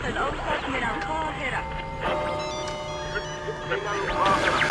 الشرق الأوسط من القاهرة.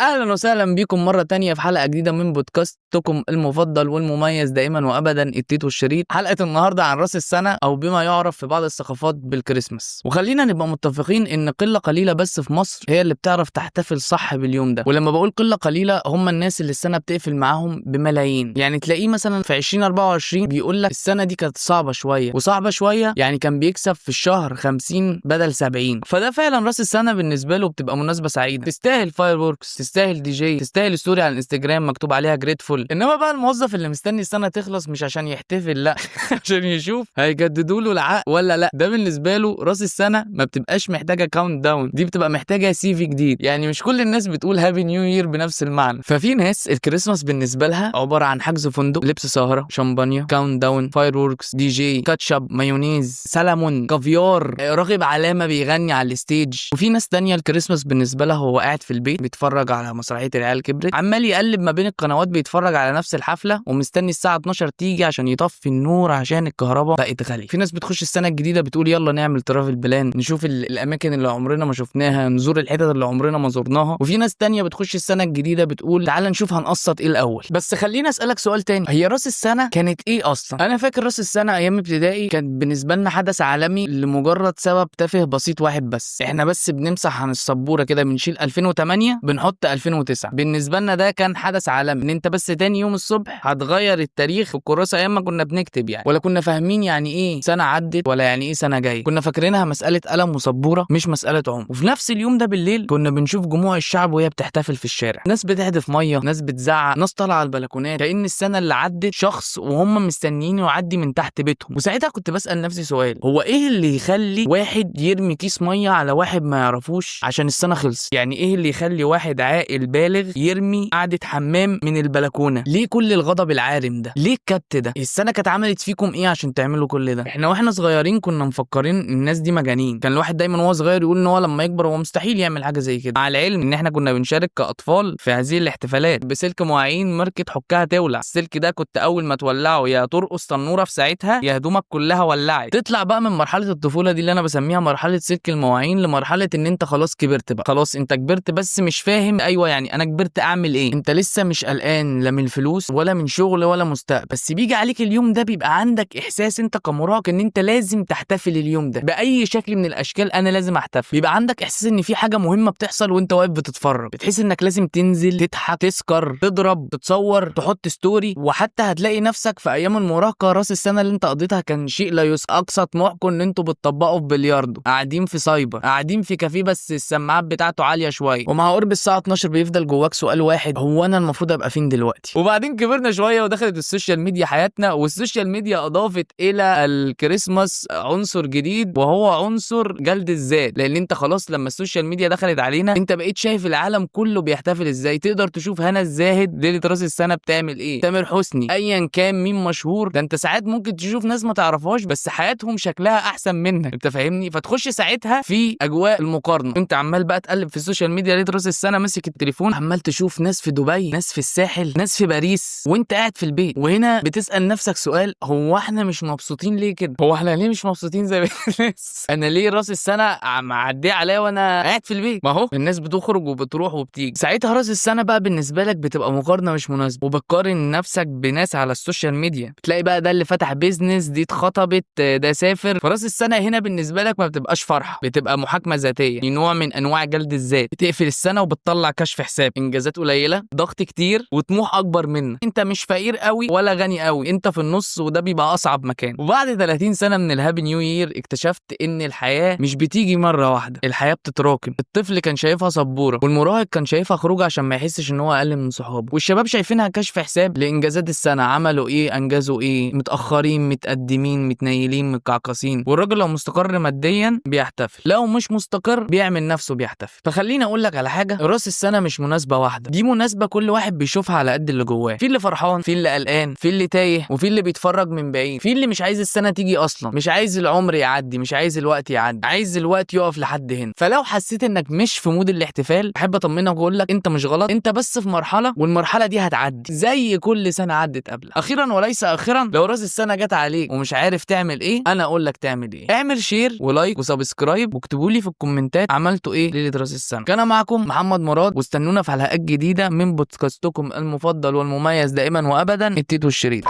اهلا وسهلا بيكم مره تانية في حلقه جديده من بودكاستكم المفضل والمميز دائما وابدا التيتو الشريط. حلقه النهارده عن راس السنه او بما يعرف في بعض الثقافات بالكريسماس. وخلينا نبقى متفقين ان قله قليله بس في مصر هي اللي بتعرف تحتفل صح باليوم ده. ولما بقول قله قليله هم الناس اللي السنه بتقفل معاهم بملايين. يعني تلاقيه مثلا في 2024 بيقول لك السنه دي كانت صعبه شويه، وصعبه شويه يعني كان بيكسب في الشهر 50 بدل 70. فده فعلا راس السنه بالنسبه له بتبقى مناسبه سعيده، تستاهل فايروركس، تستاهل دي جي، تستاهل ستوري على الانستجرام مكتوب عليها جريتفول. انما بقى الموظف اللي مستني السنه تخلص مش عشان يحتفل، لا عشان يشوف هيجددوا له العقد ولا لا. ده بالنسبه له راس السنه ما بتبقاش محتاجه كاونت داون، دي بتبقى محتاجه سي في جديد. يعني مش كل الناس بتقول هابي نيو يير بنفس المعنى. ففي ناس الكريسماس بالنسبه لها عباره عن حجز فندق، لبس سهره، شمبانيا، كاونت داون، فايروركس، دي جي، كاتشب، مايونيز، سلمون، كافيار، راغب علامه بيغني على الستيج. وفي ناس تانية الكريسماس بالنسبه لها هو قاعد في البيت بيتفرج على مسرحيه العيال كبرت، عمال يقلب ما بين القنوات بيتفرج على نفس الحفله، ومستني الساعه 12 تيجي عشان يطفي النور عشان الكهرباء بقت غاليه. في ناس بتخش السنه الجديده بتقول يلا نعمل ترافل بلان، نشوف الاماكن اللي عمرنا ما شفناها، نزور الحتت اللي عمرنا ما زرناها. وفي ناس تانية بتخش السنه الجديده بتقول تعال نشوف هنقسط ايه الاول. بس خليني اسالك سؤال تاني، هي راس السنه كانت ايه اصلا؟ انا فاكر راس السنه ايام ابتدائي كان بالنسبه لنا حدث عالمي لمجرد سبب تافه بسيط واحد بس، احنا بس بنمسح عن السبوره كده بنشيل 2008 بنحط 2009. بالنسبه لنا ده كان حدث عالمي، ان انت بس تاني يوم الصبح هتغير التاريخ في الكراسه ايام ما كنا بنكتب يعني. ولا كنا فاهمين يعني ايه سنه عدت ولا يعني ايه سنه جايه. كنا فاكرينها مساله قلم وسبوره مش مساله عمر. وفي نفس اليوم ده بالليل كنا بنشوف جموع الشعب وهي بتحتفل في الشارع، ناس بتحدف ميه، ناس بتزعق، ناس طالعه على البلكونات، كأن السنه اللي عدت شخص وهم مستنيين يعدي من تحت بيتهم. وساعتها كنت بسأل نفسي سؤال، هو ايه اللي يخلي واحد يرمي كيس ميه على واحد ما يعرفوش عشان السنه خلصت؟ يعني ايه اللي يخلي واحد عاقل بالغ يرمي قعدة حمام من البلكونه؟ ليه كل الغضب العارم ده؟ ليه الكبت ده؟ السنه كانت عملت فيكم ايه عشان تعملوا كل ده؟ احنا واحنا صغيرين كنا مفكرين الناس دي مجانين. كان الواحد دايما وهو صغير يقول ان هو لما يكبر هو مستحيل يعمل حاجه زي كده، مع العلم ان احنا كنا بنشارك كاطفال في هذه الاحتفالات بسلك مواعين ماركه حكها تولع. السلك ده كنت اول ما تولعه يا ترقص تنوره في ساعتها يا هدومك كلها ولعت. تطلع بقى من مرحله الطفوله دي اللي انا بسميها مرحله سلك المواعين لمرحله ان انت خلاص كبرت بقى. خلاص انت كبرت بس مش فاهم ايوه يعني انا كبرت اعمل ايه. انت لسه مش قلقان لا من الفلوس ولا من شغل ولا مستقبل، بس بيجي عليك اليوم ده بيبقى عندك احساس انت كمراهق ان انت لازم تحتفل اليوم ده باي شكل من الاشكال. انا لازم احتفل. بيبقى عندك احساس ان في حاجه مهمه بتحصل وانت واقف بتتفرج، بتحس انك لازم تنزل تضحك تسكر تضرب تتصور تحط ستوري. وحتى هتلاقي نفسك في ايام المراهقه راس السنه اللي انت قضيتها كان شيء لا يذكر. اقصى طموحكم ان انتوا بتطبقوا في بلياردو، قاعدين في سايبر، قاعدين في كافيه بس السماعات بتاعته عاليه شويه، ومع قرب الساعه 12 بيفضل جواك سؤال واحد، هو انا المفروض ابقى فين دلوقتي؟ وبعدين كبرنا شويه ودخلت السوشيال ميديا حياتنا، والسوشيال ميديا اضافت الى الكريسماس عنصر جديد وهو عنصر جلد الذات. لان انت خلاص لما السوشيال ميديا دخلت علينا انت بقيت شايف العالم كله بيحتفل ازاي. تقدر تشوف هنا الزاهد ليله راس السنه بتعمل ايه، تامر حسني، ايا كان مين مشهور. ده انت ساعات ممكن تشوف ناس ما تعرفهاش بس حياتهم شكلها احسن منك، انت فاهمني؟ فتخش ساعتها في اجواء المقارنه. انت عمال بقى تقلب في السوشيال ميديا ليله راس السنه ماسك التليفون عمال تشوف ناس في دبي، ناس في الساحل، ناس في باريس، وانت قاعد في البيت. وهنا بتسال نفسك سؤال، هو احنا مش مبسوطين ليه كده؟ هو احنا ليه مش مبسوطين زي الناس؟ انا ليه راس السنه معديه عليا وانا قاعد في البيت؟ ما هو الناس بتخرج وبتروح وبتيجي. ساعتها راس السنه بقى بالنسبه لك بتبقى مقارنه مش مناسبه، وبتقارن نفسك بناس على السوشيال ميديا. بتلاقي بقى ده اللي فتح بيزنس، دي اتخطبت، ده سافر. فراس السنه هنا بالنسبه لك ما بتبقاش فرحه، بتبقى محاكمه ذاتيه، نوع من انواع جلد الذات. بتقفل السنه وبتطلع كشف حساب، انجازات قليله، ضغط كتير، وطموح اكبر منك. انت مش فقير قوي ولا غني قوي، انت في النص، وده بيبقى اصعب مكان. وبعد 30 سنه من الهابي نيو يير اكتشفت ان الحياه مش بتيجي مره واحده، الحياه بتتراكم. الطفل كان شايفها سبوره، والمراهق كان شايفها خروج عشان ما يحسش ان هو اقل من صحابه، والشباب شايفينها كشف حساب لانجازات السنه، عملوا ايه، انجزوا ايه، متاخرين، متقدمين، متنيلين، متكعكسين. والراجل لو مستقر ماديا بيحتفل، لو مش مستقر بيعمل نفسه بيحتفل. فخليني اقول لك على حاجه، راس السنه مش مناسبه واحده، دي مناسبه كل واحد بيشوفها على قد اللي جواه، في اللي فرحان، في اللي قلقان، في اللي تايه، وفي اللي بيتفرج من بعيد، في اللي مش عايز السنه تيجي اصلا، مش عايز العمر يعدي، مش عايز الوقت يعدي، عايز الوقت يقف لحد هنا. فلو حسيت انك مش في مود الاحتفال، احب اطمنك واقول لك انت مش غلط، انت بس في مرحله، والمرحله دي هتعدي زي كل سنه عدت قبلها. اخيرا وليس اخرا، لو راس السنه جت عليك ومش عارف تعمل ايه، انا اقول لك تعمل ايه. اعمل شير ولايك وسبسكرايب، واكتبوا لي في الكومنتات عملتوا ايه ليله راس السنه. كان معكم محمد مراد، واستنونا في حلقات جديده من بودكاستكم المفضل والمميز دائما وابدا، التيتو الشريط.